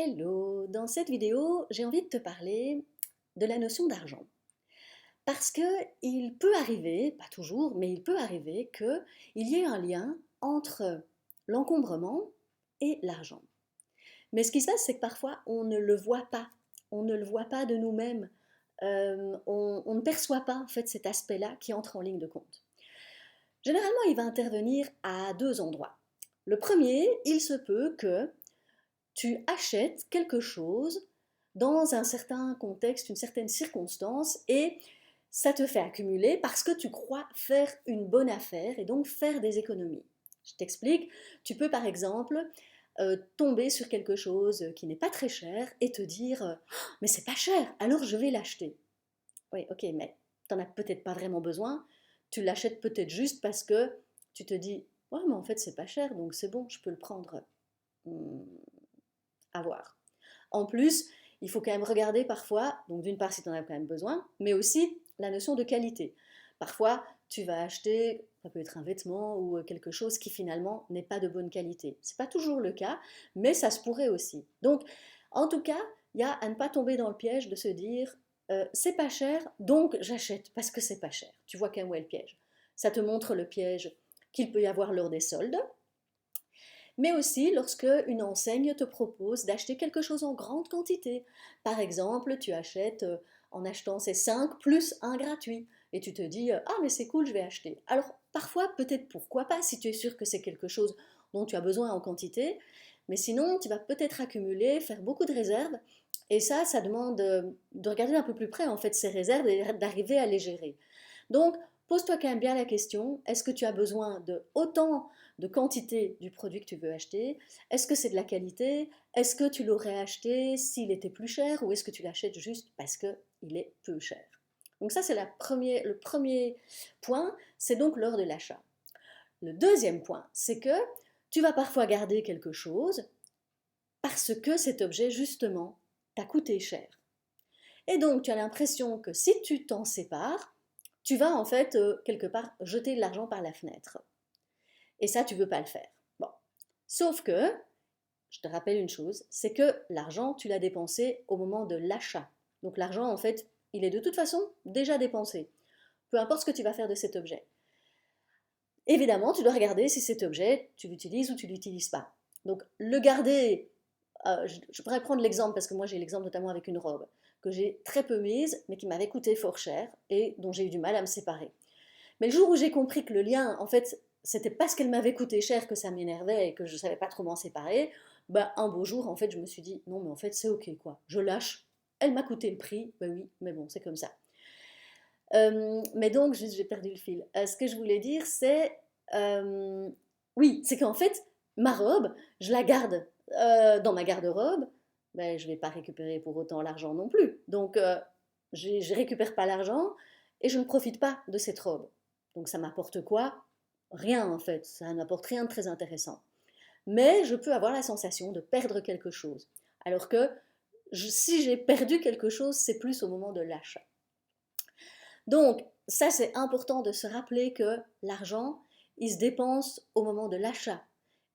Hello, dans cette vidéo, j'ai envie de te parler de la notion d'argent. Parce que il peut arriver, pas toujours, mais il peut arriver qu'il y ait un lien entre l'encombrement et l'argent. Mais ce qui se passe, c'est que parfois, on ne le voit pas. On ne le voit pas de nous-mêmes. On ne perçoit pas en fait cet aspect-là qui entre en ligne de compte. Généralement, il va intervenir à deux endroits. Le premier, il se peut que tu achètes quelque chose dans un certain contexte, une certaine circonstance, et ça te fait accumuler parce que tu crois faire une bonne affaire et donc faire des économies. Je t'explique, tu peux par exemple tomber sur quelque chose qui n'est pas très cher et te dire mais c'est pas cher, alors je vais l'acheter. Oui, ok, mais tu n'en as peut-être pas vraiment besoin, tu l'achètes peut-être juste parce que tu te dis ouais, mais en fait c'est pas cher donc c'est bon, je peux le prendre. Hmm, à voir. En plus, il faut quand même regarder parfois, donc d'une part si tu en as quand même besoin, mais aussi la notion de qualité. Parfois, tu vas acheter, ça peut être un vêtement ou quelque chose qui finalement n'est pas de bonne qualité. Ce n'est pas toujours le cas, mais ça se pourrait aussi. Donc, en tout cas, il y a à ne pas tomber dans le piège de se dire c'est pas cher, donc j'achète parce que c'est pas cher. Tu vois quand même où est le piège. Ça te montre le piège qu'il peut y avoir lors des soldes, mais aussi lorsque une enseigne te propose d'acheter quelque chose en grande quantité. Par exemple, tu achètes en achetant ces 5 plus un gratuit et tu te dis ah mais c'est cool, je vais acheter. Alors parfois peut-être pourquoi pas si tu es sûr que c'est quelque chose dont tu as besoin en quantité, mais sinon tu vas peut-être accumuler, faire beaucoup de réserves et ça demande de regarder un peu plus près en fait ces réserves et d'arriver à les gérer. Donc, pose-toi quand même bien la question, est-ce que tu as besoin de autant de quantité du produit que tu veux acheter? Est-ce que c'est de la qualité? Est-ce que tu l'aurais acheté s'il était plus cher ou est-ce que tu l'achètes juste parce qu'il est peu cher? Donc ça, c'est le premier point, c'est donc lors de l'achat. Le deuxième point, c'est que tu vas parfois garder quelque chose parce que cet objet, justement, t'a coûté cher. Et donc, tu as l'impression que si tu t'en sépares, tu vas en fait quelque part jeter de l'argent par la fenêtre. Et ça, tu ne veux pas le faire. Bon. Sauf que, je te rappelle une chose, c'est que l'argent, tu l'as dépensé au moment de l'achat. Donc l'argent, en fait, il est de toute façon déjà dépensé. Peu importe ce que tu vas faire de cet objet. Évidemment, tu dois regarder si cet objet, tu l'utilises ou tu ne l'utilises pas. Donc le garder, je pourrais prendre l'exemple, parce que moi j'ai l'exemple notamment avec une robe, que j'ai très peu mise, mais qui m'avait coûté fort cher et dont j'ai eu du mal à me séparer. Mais le jour où j'ai compris que le lien, en fait, c'était parce qu'elle m'avait coûté cher que ça m'énervait et que je ne savais pas trop m'en séparer, bah, un beau jour, en fait, je me suis dit, non, mais en fait, c'est ok, quoi. Je lâche. Elle m'a coûté le prix, bah oui, mais bon, c'est comme ça. Mais donc, juste, j'ai perdu le fil. Ce que je voulais dire, c'est... oui, c'est qu'en fait, ma robe, je la garde dans ma garde-robe, ben, je ne vais pas récupérer pour autant l'argent non plus. Donc, je ne récupère pas l'argent et je ne profite pas de cette robe. Donc, ça m'apporte quoi? Rien, en fait. Ça n'apporte rien de très intéressant. Mais je peux avoir la sensation de perdre quelque chose. Alors que si j'ai perdu quelque chose, c'est plus au moment de l'achat. Donc, ça, c'est important de se rappeler que l'argent, il se dépense au moment de l'achat.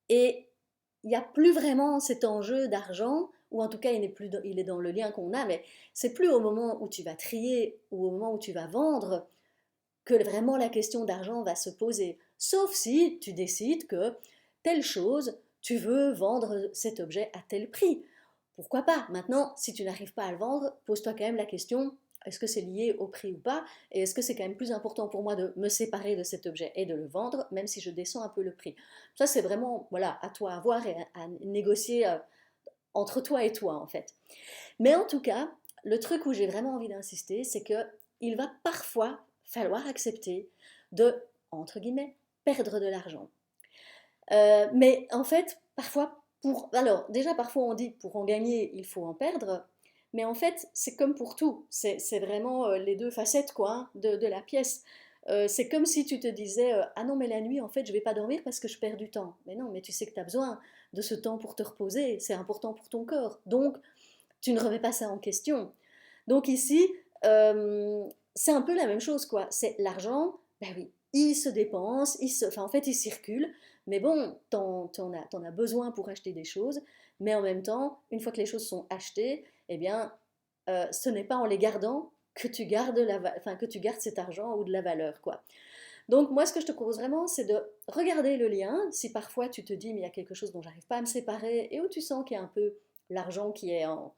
Et il n'y a plus vraiment cet enjeu d'argent, ou en tout cas, il est dans le lien qu'on a, mais c'est plus au moment où tu vas trier ou au moment où tu vas vendre que vraiment la question d'argent va se poser. Sauf si tu décides que telle chose, tu veux vendre cet objet à tel prix. Pourquoi pas? Maintenant, si tu n'arrives pas à le vendre, pose-toi quand même la question, est-ce que c'est lié au prix ou pas? Et est-ce que c'est quand même plus important pour moi de me séparer de cet objet et de le vendre, même si je descends un peu le prix? Ça, c'est vraiment, voilà, à toi à voir et à négocier entre toi et toi, en fait. Mais en tout cas, le truc où j'ai vraiment envie d'insister, c'est que il va parfois falloir accepter de, entre guillemets, perdre de l'argent. Mais en fait, parfois, alors déjà parfois on dit pour en gagner, il faut en perdre, mais en fait, c'est comme pour tout, c'est vraiment les deux facettes quoi, hein, de la pièce. C'est comme si tu te disais ah non mais la nuit en fait je vais pas dormir parce que je perds du temps. Mais non, mais tu sais que tu as besoin de ce temps pour te reposer, c'est important pour ton corps. Donc tu ne remets pas ça en question. Donc ici, c'est un peu la même chose, quoi. C'est l'argent, ben oui, il se dépense, enfin, en fait, il circule, mais bon, t'en as besoin pour acheter des choses, mais en même temps, une fois que les choses sont achetées, eh bien, ce n'est pas en les gardant que tu gardes, enfin, que tu gardes cet argent ou de la valeur, quoi. Donc moi, ce que je te propose vraiment, c'est de regarder le lien. Si parfois tu te dis, mais il y a quelque chose dont j'arrive pas à me séparer et où tu sens qu'il y a un peu l'argent qui est en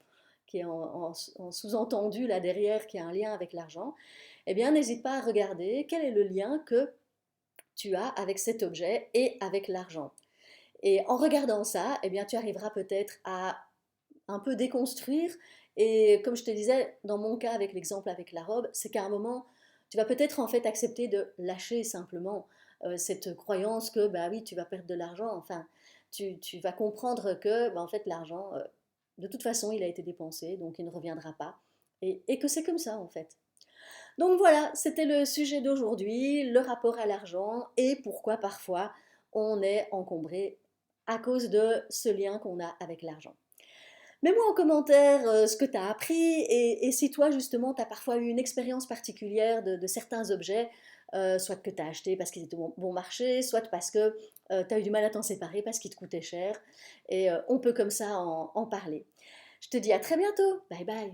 sous-entendu là derrière, qui a un lien avec l'argent, eh bien n'hésite pas à regarder quel est le lien que tu as avec cet objet et avec l'argent. Et en regardant ça, eh bien tu arriveras peut-être à un peu déconstruire. Et comme je te disais, dans mon cas avec l'exemple avec la robe, c'est qu'à un moment, tu vas peut-être en fait accepter de lâcher simplement cette croyance que bah oui, tu vas perdre de l'argent. Enfin, tu vas comprendre que bah, en fait l'argent, de toute façon, il a été dépensé, donc il ne reviendra pas. Et que c'est comme ça en fait. Donc voilà, c'était le sujet d'aujourd'hui, le rapport à l'argent et pourquoi parfois on est encombré à cause de ce lien qu'on a avec l'argent. Mets-moi en commentaire ce que tu as appris et si toi justement tu as parfois eu une expérience particulière de certains objets, soit que tu as acheté parce qu'ils étaient bon marché, soit parce que tu as eu du mal à t'en séparer parce qu'ils te coûtaient cher. Et on peut comme ça en parler. Je te dis à très bientôt. Bye bye.